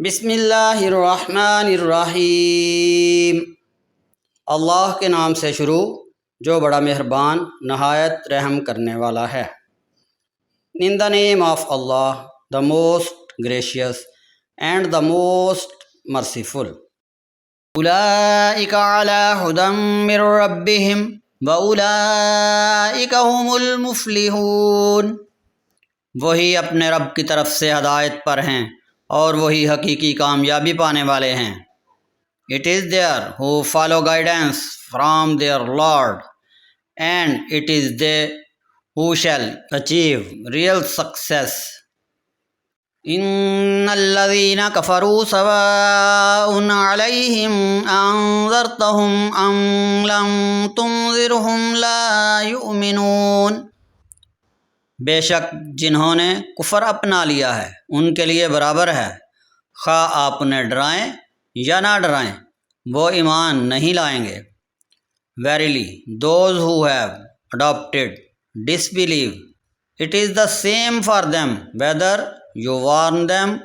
بسم اللہ الرحمن الرحیم۔ اللہ کے نام سے شروع جو بڑا مہربان نہایت رحم کرنے والا ہے۔ In the name of Allah, the most gracious and the most merciful۔ اولئک علی ھدی من ربہم واولئک هم المفلحون۔ وہی اپنے رب کی طرف سے ہدایت پر ہیں اور وہی حقیقی کامیابی پانے والے ہیں۔ It is there who follow guidance from their Lord, and it is they who shall achieve real success۔ ان الذین کفروا سواء علیہم انذرتہم ام لم تنذرہم لا یؤمنون۔ بے شک جنہوں نے کفر اپنا لیا ہے ان کے لیے برابر ہے، خواہ آپ انہیں ڈرائیں یا نہ ڈرائیں وہ ایمان نہیں لائیں گے۔ Verily, those who have adopted disbelief, it is the same for them whether you warn them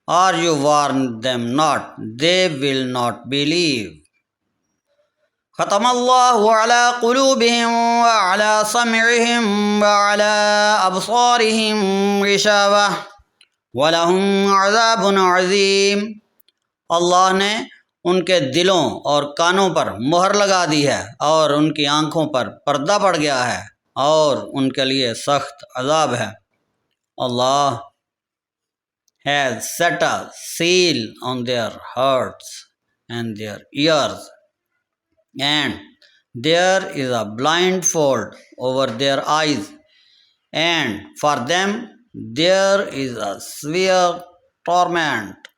or you warn them not, they will not believe۔ ختم اللہ علی قلوبہم وعلی سمعہم وعلی ابصارہم غشاوہ ولہم عذاب عظیم۔ اللہ نے ان کے دلوں اور کانوں پر مہر لگا دی ہے اور ان کی آنکھوں پر پردہ پڑ گیا ہے اور ان کے لیے سخت عذاب ہے۔ اللہ has set a seal on their hearts and their ears, and there is a blindfold over their eyes, and for them there is a severe torment۔